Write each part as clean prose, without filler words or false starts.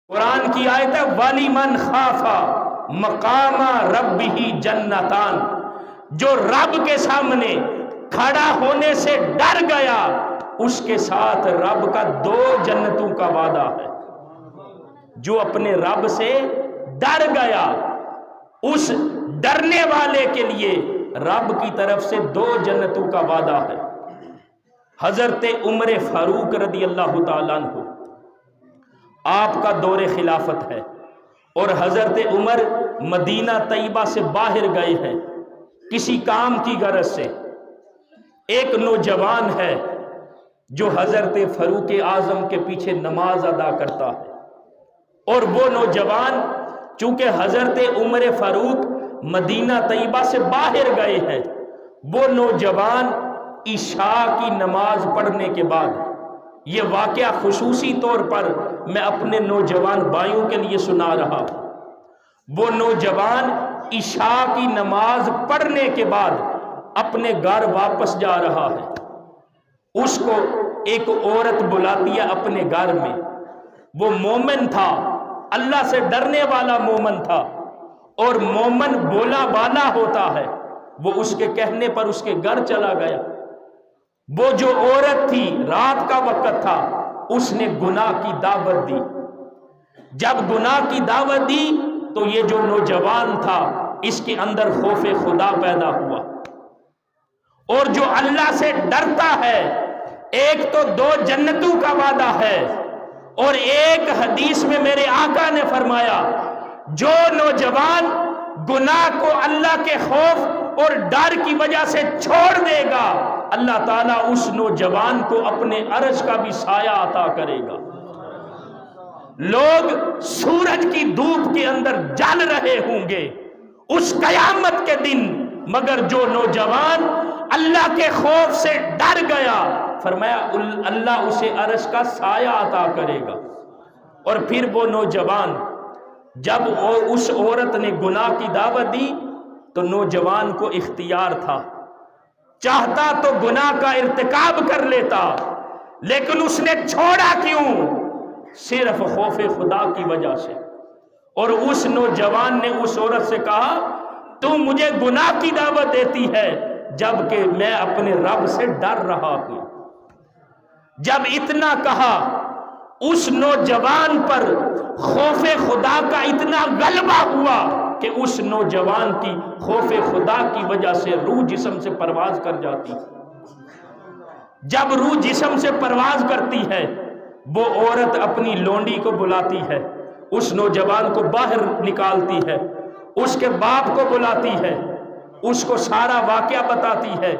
قرآن کی آیت ہے وَلِمَنْ خَافَ مَقَامَ رَبِّهِ جَنَّتان، جو رب کے سامنے کھڑا ہونے سے ڈر گیا اس کے ساتھ رب کا 2 جنتوں کا وعدہ ہے۔ جو اپنے رب سے ڈر گیا اس ڈرنے والے کے لیے رب کی طرف سے 2 جنتوں کا وعدہ ہے۔ حضرت عمر فاروق رضی اللہ تعالیٰ عنہ آپ کا دور خلافت ہے اور حضرت عمر مدینہ طیبہ سے باہر گئے ہیں کسی کام کی غرض سے۔ ایک نوجوان ہے جو حضرت فاروق اعظم کے پیچھے نماز ادا کرتا ہے، اور وہ نوجوان چونکہ حضرت عمر فاروق مدینہ طیبہ سے باہر گئے ہیں، وہ نوجوان عشاء کی نماز پڑھنے کے بعد، یہ واقعہ خصوصی طور پر میں اپنے نوجوان بھائیوں کے لیے سنا رہا ہوں، وہ نوجوان عشاء کی نماز پڑھنے کے بعد اپنے گھر واپس جا رہا ہے۔ اس کو ایک عورت بلاتی ہے اپنے گھر میں، وہ مومن تھا، اللہ سے ڈرنے والا مومن تھا، اور مومن بولا بالا ہوتا ہے، وہ اس کے کہنے پر اس کے گھر چلا گیا۔ وہ جو عورت تھی رات کا وقت تھا، اس نے گناہ کی دعوت دی۔ جب گناہ کی دعوت دی تو یہ جو نوجوان تھا اس کے اندر خوف خدا پیدا ہوا، اور جو اللہ سے ڈرتا ہے ایک تو 2 جنتوں کا وعدہ ہے، اور ایک حدیث میں میرے آقا نے فرمایا جو نوجوان گناہ کو اللہ کے خوف اور ڈر کی وجہ سے چھوڑ دے گا اللہ تعالیٰ اس نوجوان کو اپنے عرش کا بھی سایہ عطا کرے گا۔ لوگ سورج کی دھوپ کے اندر جل رہے ہوں گے اس قیامت کے دن، مگر جو نوجوان اللہ کے خوف سے ڈر گیا فرمایا اللہ اسے عرش کا سایہ عطا کرے گا۔ اور پھر وہ نوجوان جب اس عورت نے گناہ کی دعوت دی تو نوجوان کو اختیار تھا، چاہتا تو گناہ کا ارتکاب کر لیتا، لیکن اس نے چھوڑا کیوں؟ صرف خوف خدا کی وجہ سے۔ اور اس نوجوان نے اس عورت سے کہا تو مجھے گناہ کی دعوت دیتی ہے جبکہ میں اپنے رب سے ڈر رہا ہوں۔ جب اتنا کہا اس نوجوان پر خوف خدا کا اتنا غلبہ ہوا کہ اس نوجوان کی خوف خدا کی وجہ سے روح جسم سے پرواز کر جاتی ہے۔ جب روح جسم سے پرواز کرتی ہے وہ عورت اپنی لونڈی کو بلاتی ہے، اس نوجوان کو باہر نکالتی ہے، اس کے باپ کو بلاتی ہے، اس کو سارا واقعہ بتاتی ہے۔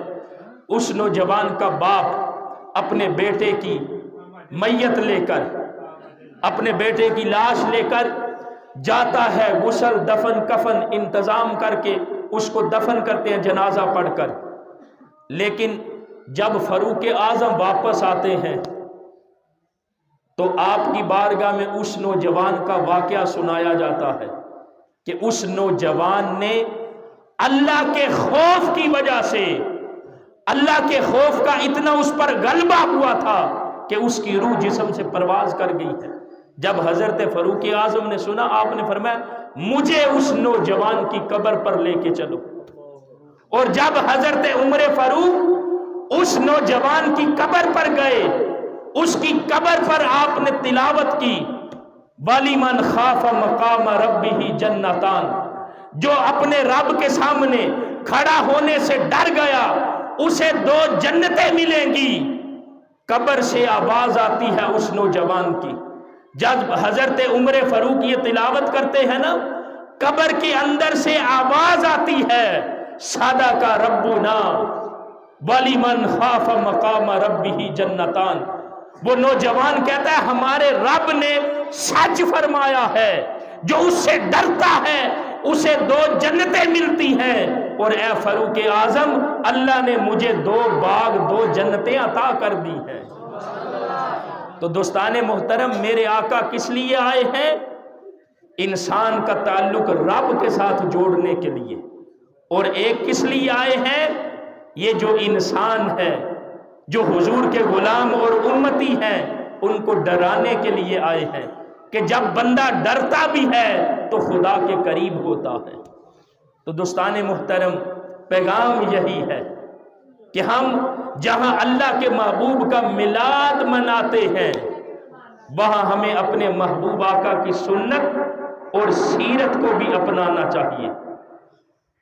اس نوجوان کا باپ اپنے بیٹے کی میت لے کر، اپنے بیٹے کی لاش لے کر جاتا ہے، غسل دفن کفن انتظام کر کے اس کو دفن کرتے ہیں جنازہ پڑھ کر۔ لیکن جب فاروق اعظم واپس آتے ہیں تو آپ کی بارگاہ میں اس نوجوان کا واقعہ سنایا جاتا ہے کہ اس نوجوان نے اللہ کے خوف کی وجہ سے، اللہ کے خوف کا اتنا اس پر غلبہ ہوا تھا کہ اس کی روح جسم سے پرواز کر گئی ہے۔ جب حضرت فاروق اعظم نے سنا آپ نے فرمایا مجھے اس نوجوان کی قبر پر لے کے چلو، اور جب حضرت عمر فاروق اس نوجوان کی قبر پر گئے اس کی قبر پر آپ نے تلاوت کی وَلِمَنْ خَافَ مَقَامَ رَبِّهِ جَنَّتان، جو اپنے رب کے سامنے کھڑا ہونے سے ڈر گیا اسے 2 جنتیں ملیں گی۔ قبر سے آواز آتی ہے اس نوجوان کی، جب حضرت عمر فاروق یہ تلاوت کرتے ہیں نا قبر کے اندر سے آواز آتی ہے صدق ربنا وَلِمَنْ خَافَ مَقَامَ رَبِّهِ جَنَّتان۔ وہ نوجوان کہتا ہے ہمارے رب نے سچ فرمایا ہے، جو اس سے ڈرتا ہے اسے 2 جنتیں ملتی ہیں، اور اے فاروق اعظم اللہ نے مجھے 2 باغ 2 جنتیں عطا کر دی ہیں۔ تو دوستان محترم میرے آقا کس لیے آئے ہیں؟ انسان کا تعلق رب کے ساتھ جوڑنے کے لیے، اور ایک کس لیے آئے ہیں؟ یہ جو انسان ہے جو حضور کے غلام اور امتی ہیں ان کو ڈرانے کے لیے آئے ہیں کہ جب بندہ ڈرتا بھی ہے تو خدا کے قریب ہوتا ہے۔ تو دوستان محترم، پیغام یہی ہے کہ ہم جہاں اللہ کے محبوب کا میلاد مناتے ہیں وہاں ہمیں اپنے محبوب آقا کی سنت اور سیرت کو بھی اپنانا چاہیے،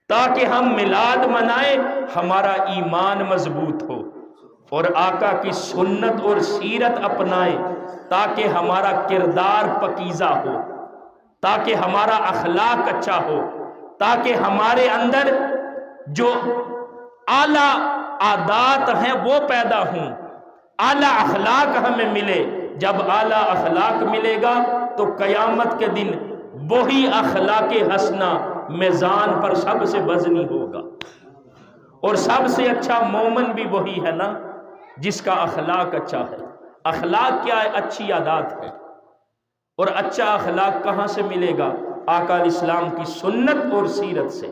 تاکہ ہم میلاد منائیں، ہمارا ایمان مضبوط ہو، اور آقا کی سنت اور سیرت اپنائیں تاکہ ہمارا کردار پکیزہ ہو، تاکہ ہمارا اخلاق اچھا ہو، تاکہ ہمارے اندر جو اعلیٰ عادات ہیں وہ پیدا ہوں، اعلیٰ اخلاق ہمیں ملے۔ جب اعلیٰ اخلاق ملے گا تو قیامت کے دن وہی اخلاق حسنہ میزان پر سب سے وزنی ہوگا، اور سب سے اچھا مومن بھی وہی ہے نا جس کا اخلاق اچھا ہے۔ اخلاق کیا ہے؟ اچھی عادات ہے، اور اچھا اخلاق کہاں سے ملے گا؟ آقا علیہ السلام کی سنت اور سیرت سے۔